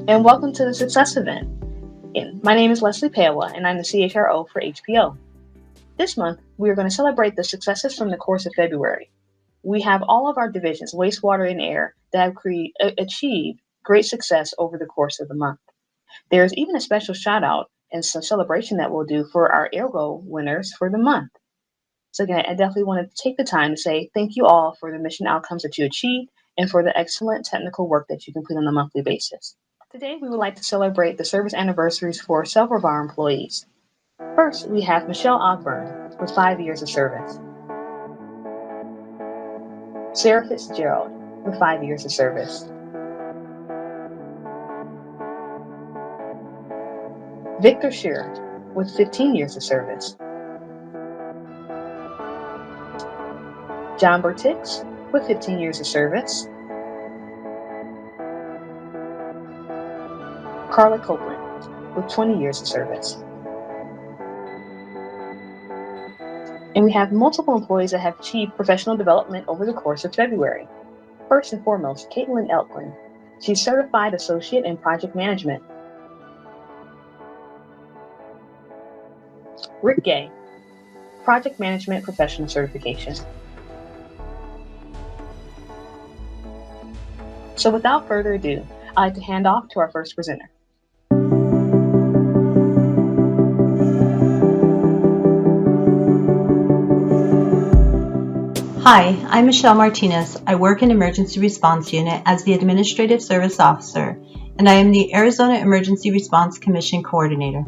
and welcome to the Success Event. My name is Leslie Pawa, and I'm the CHRO for HPO. This month, we are going to celebrate the successes from the course of February. We have all of our divisions, wastewater and air, that have achieved great success over the course of the month. There's even a special shout out and some celebration that we'll do for our Ergo winners for the month. So again, I definitely want to take the time to say thank you all for the mission outcomes that you achieved and for the excellent technical work that you complete on a monthly basis. Today, we would like to celebrate the service anniversaries for several of our employees. First, we have Michelle Ogburn with 5 years of service. Sarah Fitzgerald with 5 years of service. Victor Shearer with 15 years of service. John Bertix with 15 years of service. Carla Copeland with 20 years of service. And we have multiple employees that have achieved professional development over the course of February. First and foremost, Caitlin Elklin. She's Certified Associate in Project Management. Rick Gay, Project Management Professional Certification. So without further ado, I'd like to hand off to our first presenter. Hi, I'm Michelle Martinez. I work in Emergency Response Unit as the Administrative Service Officer, and I am the Arizona Emergency Response Commission Coordinator.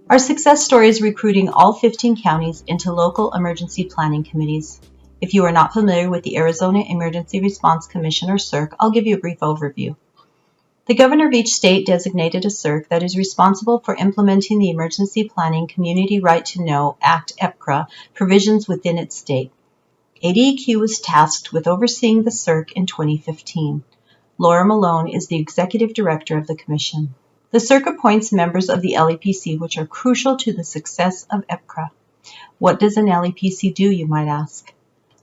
Our success story is recruiting all 15 counties into local emergency planning committees. If you are not familiar with the Arizona Emergency Response Commission, or CERC, I'll give you a brief overview. The governor of each state designated a CERC that is responsible for implementing the Emergency Planning Community Right to Know Act (EPCRA) provisions within its state. ADEQ was tasked with overseeing the CERC in 2015. Laura Malone is the executive director of the commission. The CERC appoints members of the LEPC, which are crucial to the success of EPCRA. What does an LEPC do, you might ask?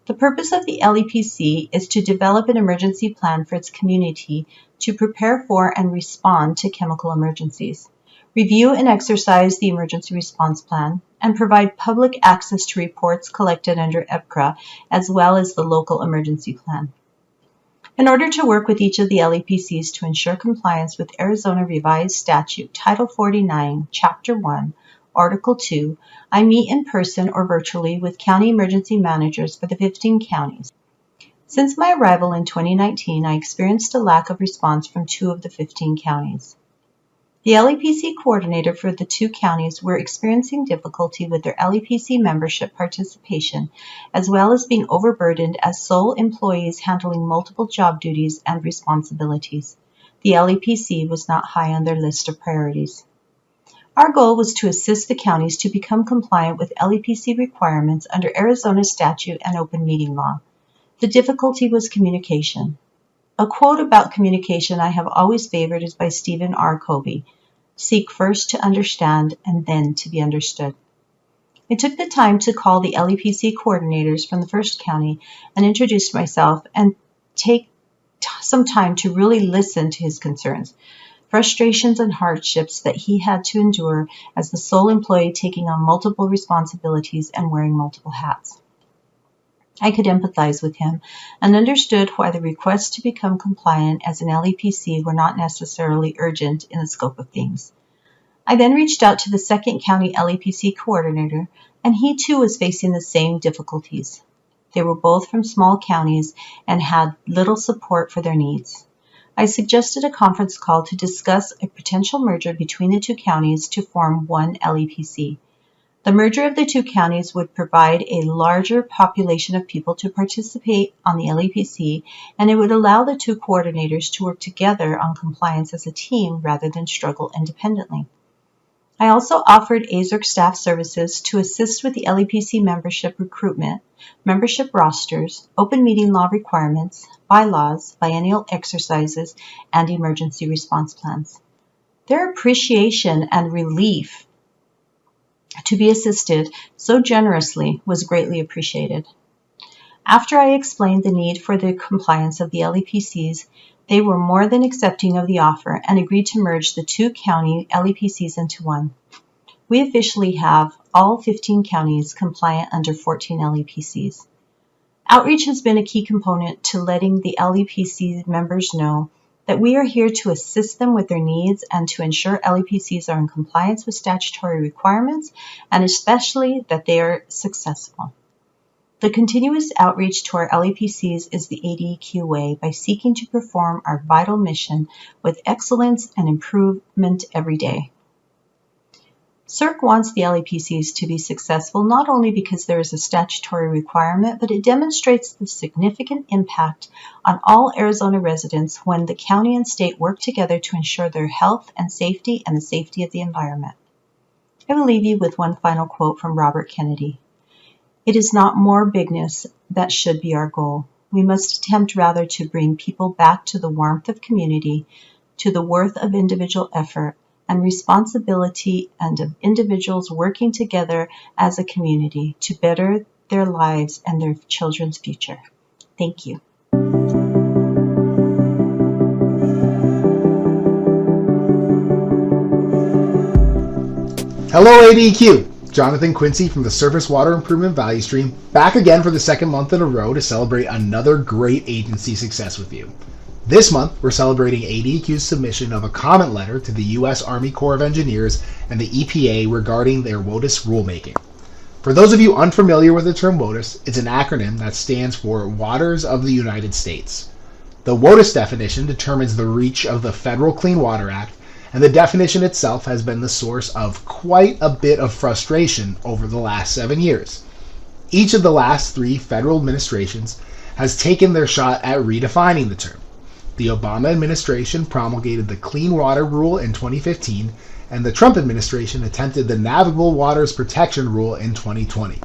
The purpose of the LEPC is to develop an emergency plan for its community to prepare for and respond to chemical emergencies, review and exercise the emergency response plan, and provide public access to reports collected under EPCRA, as well as the local emergency plan. In order to work with each of the LEPCs to ensure compliance with Arizona Revised Statute Title 49, Chapter 1, Article 2, I meet in person or virtually with county emergency managers for the 15 counties. Since my arrival in 2019, I experienced a lack of response from 2 of the 15 counties. The LEPC coordinator for the 2 counties were experiencing difficulty with their LEPC membership participation, as well as being overburdened as sole employees handling multiple job duties and responsibilities. The LEPC was not high on their list of priorities. Our goal was to assist the counties to become compliant with LEPC requirements under Arizona statute and open meeting law. The difficulty was communication. A quote about communication I have always favored is by Stephen R. Covey: "Seek first to understand and then to be understood." I took the time to call the LEPC coordinators from the first county and introduce myself and take some time to really listen to his concerns, frustrations, and hardships that he had to endure as the sole employee taking on multiple responsibilities and wearing multiple hats. I could empathize with him and understood why the requests to become compliant as an LEPC were not necessarily urgent in the scope of things. I then reached out to the second county LEPC coordinator, and he too was facing the same difficulties. They were both from small counties and had little support for their needs. I suggested a conference call to discuss a potential merger between the 2 counties to form one LEPC. The merger of the 2 counties would provide a larger population of people to participate on the LEPC, and it would allow the 2 coordinators to work together on compliance as a team rather than struggle independently. I also offered AZERC staff services to assist with the LEPC membership recruitment, membership rosters, open meeting law requirements, bylaws, biennial exercises, and emergency response plans. Their appreciation and relief to be assisted so generously was greatly appreciated. After I explained the need for the compliance of the LEPCs, They were more than accepting of the offer and agreed to merge the 2 county LEPCs into one. We officially have all 15 counties compliant under 14 LEPCs. Outreach has been a key component to letting the LEPC members know that we are here to assist them with their needs and to ensure LEPCs are in compliance with statutory requirements, and especially that they are successful. The continuous outreach to our LEPCs is the ADEQ way by seeking to perform our vital mission with excellence and improvement every day. CERC wants the LEPCs to be successful not only because there is a statutory requirement, but it demonstrates the significant impact on all Arizona residents when the county and state work together to ensure their health and safety and the safety of the environment. I will leave you with one final quote from Robert Kennedy. It is not more bigness that should be our goal. We must attempt rather to bring people back to the warmth of community, to the worth of individual effort, and responsibility and of individuals working together as a community to better their lives and their children's future. Thank you. Hello ADEQ! Jonathan Quincy from the Surface Water Improvement Value Stream, back again for the second month in a row to celebrate another great agency success with you. This month, we're celebrating ADEQ's submission of a comment letter to the U.S. Army Corps of Engineers and the EPA regarding their WOTUS rulemaking. For those of you unfamiliar with the term WOTUS, it's an acronym that stands for Waters of the United States. The WOTUS definition determines the reach of the Federal Clean Water Act, and the definition itself has been the source of quite a bit of frustration over the last 7 years. Each of the last 3 federal administrations has taken their shot at redefining the term. The Obama administration promulgated the Clean Water Rule in 2015, and the Trump administration attempted the Navigable Waters Protection Rule in 2020.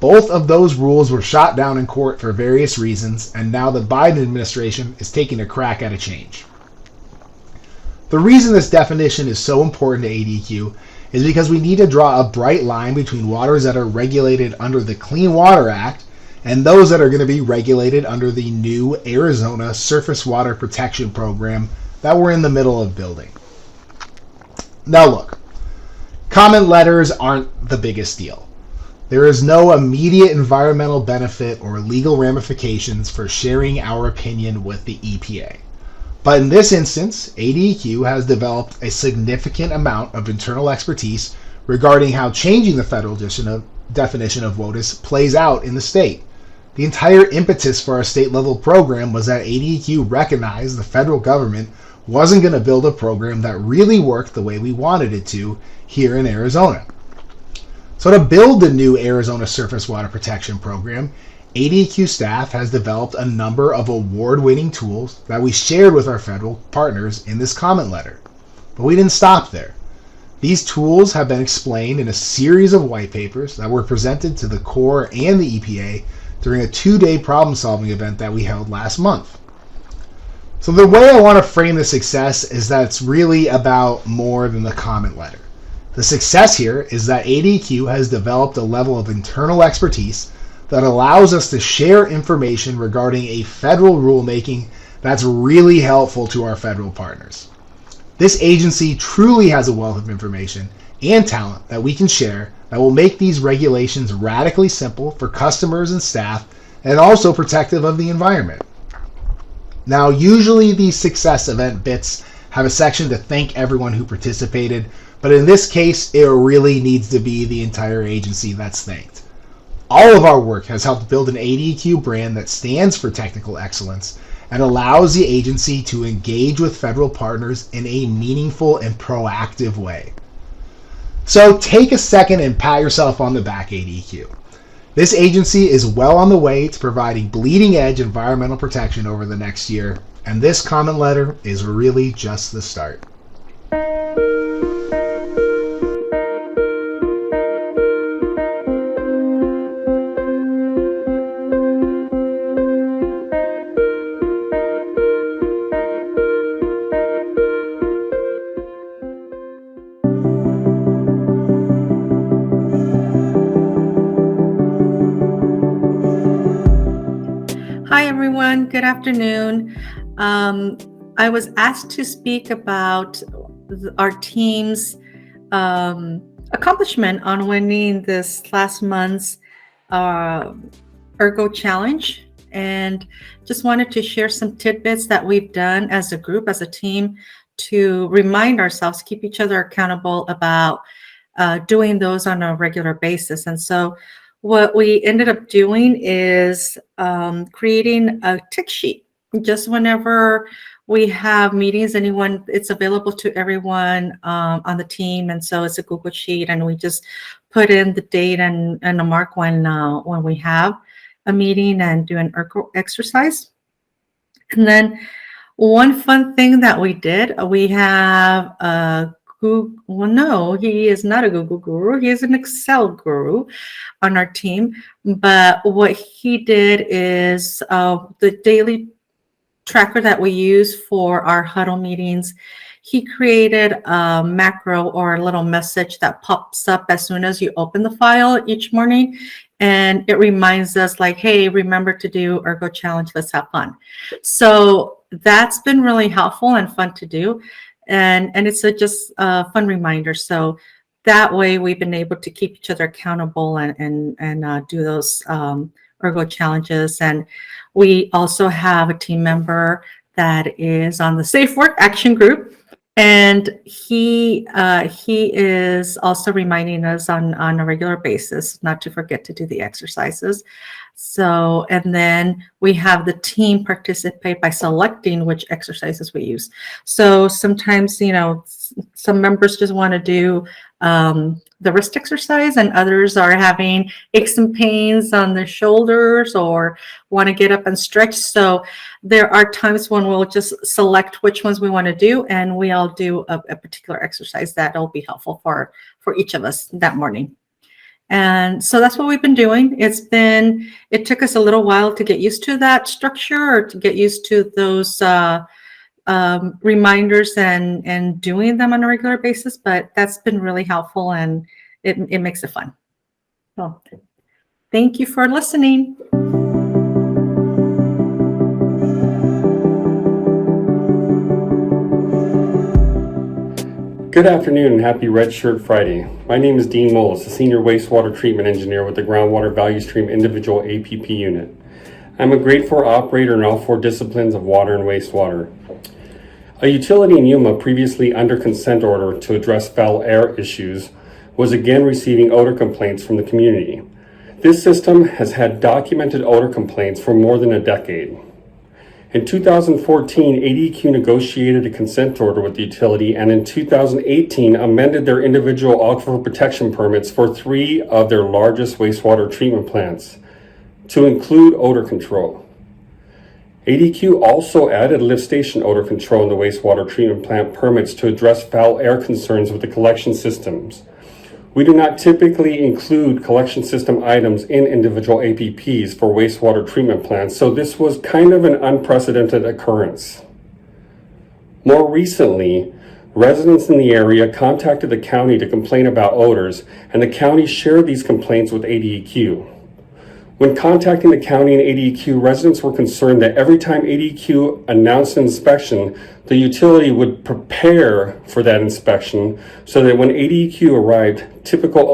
Both of those rules were shot down in court for various reasons, and now the Biden administration is taking a crack at a change. The reason this definition is so important to ADEQ is because we need to draw a bright line between waters that are regulated under the Clean Water Act and those that are going to be regulated under the new Arizona Surface Water Protection Program that we're in the middle of building. Now look, comment letters aren't the biggest deal. There is no immediate environmental benefit or legal ramifications for sharing our opinion with the EPA. But in this instance, ADEQ has developed a significant amount of internal expertise regarding how changing the federal definition of WOTUS plays out in the state. The entire impetus for our state-level program was that ADEQ recognized the federal government wasn't going to build a program that really worked the way we wanted it to here in Arizona. So to build the new Arizona Surface Water Protection Program, ADEQ staff has developed a number of award-winning tools that we shared with our federal partners in this comment letter. But we didn't stop there. These tools have been explained in a series of white papers that were presented to the Corps and the EPA during a 2-day problem-solving event that we held last month. So the way I want to frame the success is that it's really about more than the comment letter. The success here is that ADEQ has developed a level of internal expertise that allows us to share information regarding a federal rulemaking that's really helpful to our federal partners. This agency truly has a wealth of information and talent that we can share that will make these regulations radically simple for customers and staff and also protective of the environment. Now, usually these success event bits have a section to thank everyone who participated, but in this case, it really needs to be the entire agency that's thanked. All of our work has helped build an ADEQ brand that stands for technical excellence and allows the agency to engage with federal partners in a meaningful and proactive way. So take a second and pat yourself on the back, ADEQ. This agency is well on the way to providing bleeding-edge environmental protection over the next year, and this comment letter is really just the start. Hi, everyone. Good afternoon. I was asked to speak about our team's accomplishment on winning this last month's Ergo Challenge, and just wanted to share some tidbits that we've done as a group, as a team, to remind ourselves, keep each other accountable about doing those on a regular basis. And so what we ended up doing is creating a tick sheet. Just whenever we have meetings, it's available to everyone on the team. And so it's a Google Sheet, and we just put in the date and a mark when we have a meeting and do an exercise. And then one fun thing that we did, we have a Google, well, no, he is not a Google guru. He is an Excel guru on our team. But what he did is the daily tracker that we use for our huddle meetings, he created a macro or a little message that pops up as soon as you open the file each morning. And it reminds us like, hey, remember to do Ergo Challenge, let's have fun. So that's been really helpful and fun to do. And it's just a fun reminder. So that way we've been able to keep each other accountable and do those Ergo challenges. And we also have a team member that is on the Safe Work Action Group. And he is also reminding us on a regular basis not to forget to do the exercises. So, and then we have the team participate by selecting which exercises we use. So sometimes, some members just want to do the wrist exercise, and others are having aches and pains on their shoulders or want to get up and stretch. So there are times when we'll just select which ones we want to do, and we all do a particular exercise that'll be helpful for each of us that morning. And so that's what we've been doing. It took us a little while to get used to that structure, or to get used to those reminders and doing them on a regular basis, but that's been really helpful, and it makes it fun. So thank you for listening. Good afternoon and happy Red Shirt Friday. My name is Dean Moles, a Senior Wastewater Treatment Engineer with the Groundwater Value Stream Individual APP Unit. I'm a Grade 4 operator in all 4 disciplines of water and wastewater. A utility in Yuma previously under consent order to address foul air issues was again receiving odor complaints from the community. This system has had documented odor complaints for more than a decade. In 2014, ADEQ negotiated a consent order with the utility, and in 2018 amended their individual aquifer protection permits for 3 of their largest wastewater treatment plants to include odor control. ADEQ also added lift station odor control in the wastewater treatment plant permits to address foul air concerns with the collection systems. We do not typically include collection system items in individual APPs for wastewater treatment plants, so this was kind of an unprecedented occurrence. More recently, residents in the area contacted the county to complain about odors, and the county shared these complaints with ADEQ. When contacting the county and ADEQ, residents were concerned that every time ADEQ announced an inspection, the utility would prepare for that inspection so that when ADEQ arrived, typical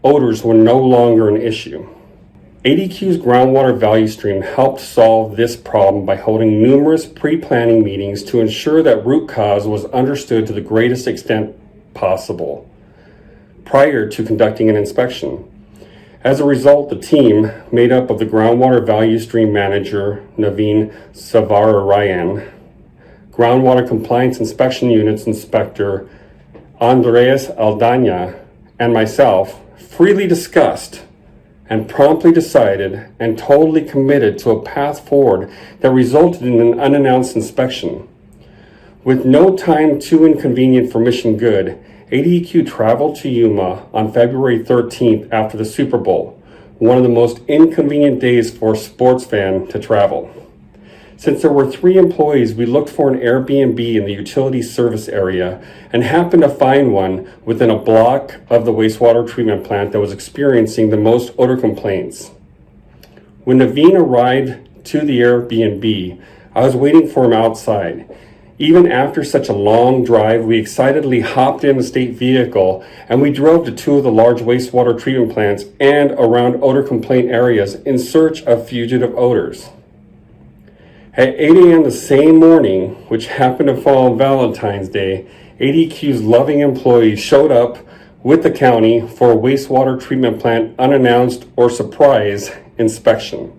odors were no longer an issue. ADEQ's groundwater value stream helped solve this problem by holding numerous pre-planning meetings to ensure that root cause was understood to the greatest extent possible prior to conducting an inspection. As a result, the team, made up of the Groundwater Value Stream Manager, Naveen Savararayan, Groundwater Compliance Inspection Units Inspector, Andres Aldana, and myself, freely discussed and promptly decided and totally committed to a path forward that resulted in an unannounced inspection. With no time too inconvenient for mission good, ADEQ traveled to Yuma on February 13th after the Super Bowl, one of the most inconvenient days for a sports fan to travel. Since there were 3 employees, we looked for an Airbnb in the utility service area and happened to find one within a block of the wastewater treatment plant that was experiencing the most odor complaints. When Naveen arrived to the Airbnb, I was waiting for him outside. Even after such a long drive, we excitedly hopped in the state vehicle and we drove to two of the large wastewater treatment plants and around odor complaint areas in search of fugitive odors. At 8 a.m. the same morning, which happened to fall on Valentine's Day, ADQ's loving employees showed up with the county for a wastewater treatment plant unannounced or surprise inspection.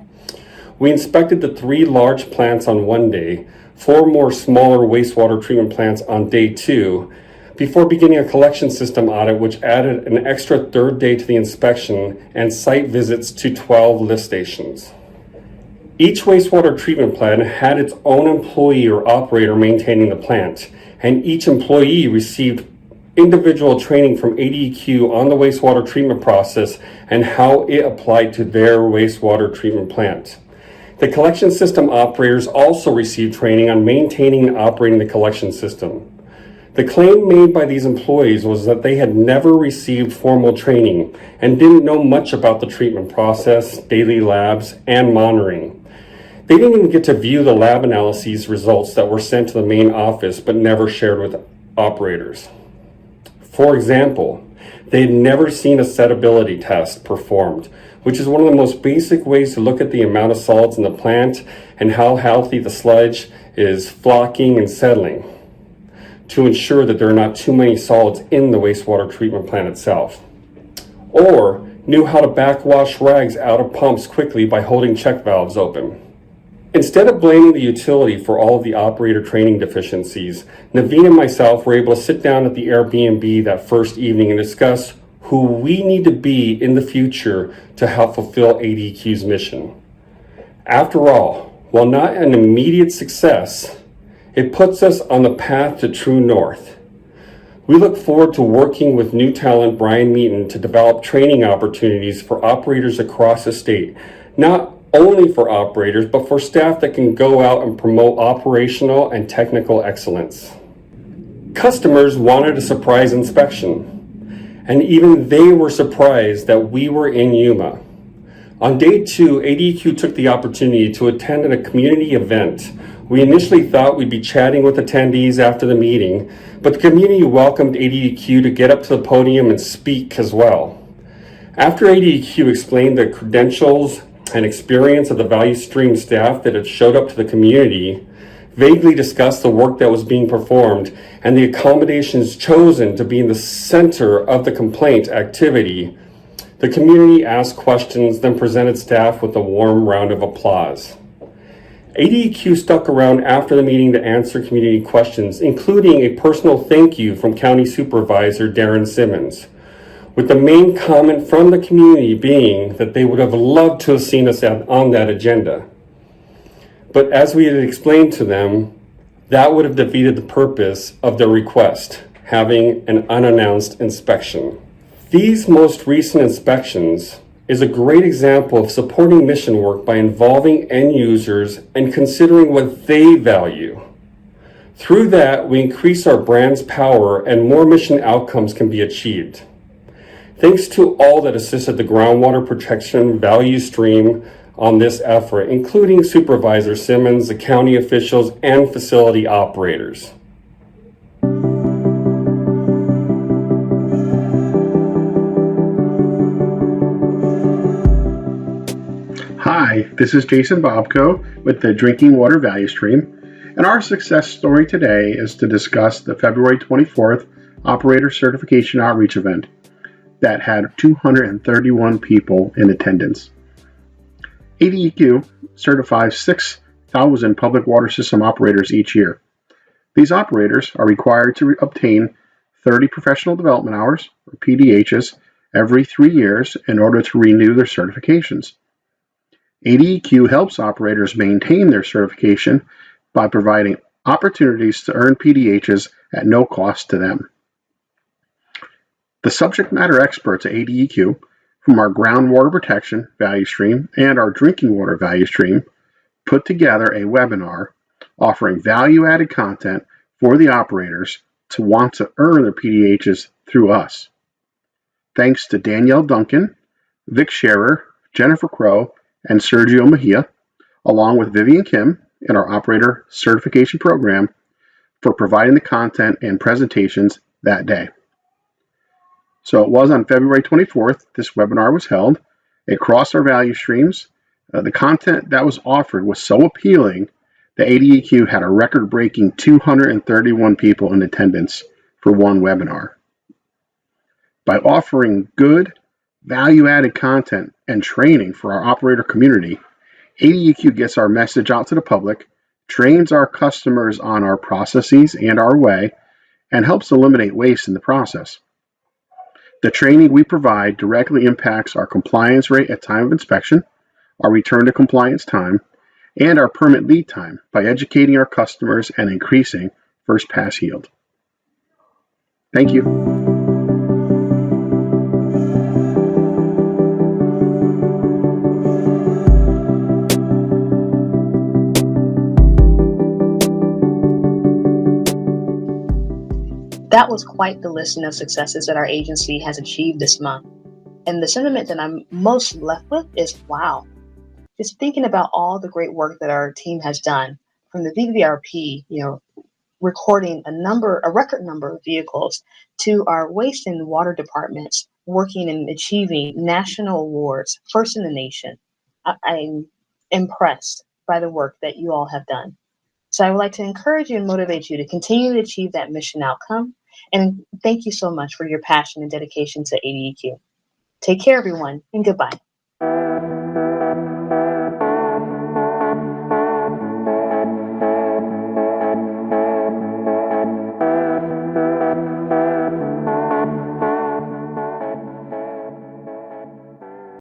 We inspected the three large plants on one day, four more smaller wastewater treatment plants on day 2, before beginning a collection system audit which added an extra third day to the inspection and site visits to 12 lift stations. Each wastewater treatment plant had its own employee or operator maintaining the plant, and each employee received individual training from ADQ on the wastewater treatment process and how it applied to their wastewater treatment plant. The collection system operators also received training on maintaining and operating the collection system. The claim made by these employees was that they had never received formal training and didn't know much about the treatment process, daily labs, and monitoring. They didn't even get to view the lab analyses results that were sent to the main office but never shared with operators. For example, they had never seen a settability test performed, which is one of the most basic ways to look at the amount of solids in the plant and how healthy the sludge is flocking and settling to ensure that there are not too many solids in the wastewater treatment plant itself. Or knew how to backwash rags out of pumps quickly by holding check valves open. Instead of blaming the utility for all of the operator training deficiencies, Naveen and myself were able to sit down at the Airbnb that first evening and discuss who we need to be in the future to help fulfill ADQ's mission. After all, while not an immediate success, it puts us on the path to true north. We look forward to working with new talent Brian Meaton to develop training opportunities for operators across the state, not only for operators, but for staff that can go out and promote operational and technical excellence. Customers wanted a surprise inspection, and even they were surprised that we were in Yuma. On day 2, ADQ took the opportunity to attend a community event. We initially thought we'd be chatting with attendees after the meeting, but the community welcomed ADQ to get up to the podium and speak as well. After ADQ explained the credentials and experience of the value stream staff that had showed up to the community, vaguely discussed the work that was being performed and the accommodations chosen to be in the center of the complaint activity, the community asked questions, then presented staff with a warm round of applause. ADQ stuck around after the meeting to answer community questions, including a personal thank you from County Supervisor Darren Simmons, with the main comment from the community being that they would have loved to have seen us on that agenda. But as we had explained to them, that would have defeated the purpose of their request, having an unannounced inspection. These most recent inspections is a great example of supporting mission work by involving end users and considering what they value. Through that, we increase our brand's power and more mission outcomes can be achieved. Thanks to all that assisted the groundwater protection value stream on this effort, including Supervisor Simmons, the county officials, and facility operators. Hi, this is Jason Bobko with the Drinking Water Value Stream, and our success story today is to discuss the February 24th Operator Certification Outreach event that had 231 people in attendance. ADEQ certifies 6,000 public water system operators each year. These operators are required to obtain 30 professional development hours, or PDHs, every 3 years in order to renew their certifications. ADEQ helps operators maintain their certification by providing opportunities to earn PDHs at no cost to them. The subject matter experts at ADEQ from our groundwater protection value stream and our drinking water value stream put together a webinar offering value-added content for the operators to want to earn their PDHs through us. Thanks to Danielle Duncan, Vic Scherer, Jennifer Crow, and Sergio Mejia, along with Vivian Kim, in our operator certification program for providing the content and presentations that day. So it was on February 24th, this webinar was held. It crossed our value streams. The content that was offered was so appealing that ADEQ had a record-breaking 231 people in attendance for one webinar. By offering good, value-added content and training for our operator community, ADEQ gets our message out to the public, trains our customers on our processes and our way, and helps eliminate waste in the process. The training we provide directly impacts our compliance rate at time of inspection, our return to compliance time, and our permit lead time by educating our customers and increasing first pass yield. Thank you. That was quite the listing of successes that our agency has achieved this month. And the sentiment that I'm most left with is, wow. Just thinking about all the great work that our team has done, from the VVRP, recording a record number of vehicles, to our waste and water departments working and achieving national awards, first in the nation. I'm impressed by the work that you all have done. So I would like to encourage you and motivate you to continue to achieve that mission outcome. And thank you so much for your passion and dedication to ADEQ. Take care, everyone, and goodbye.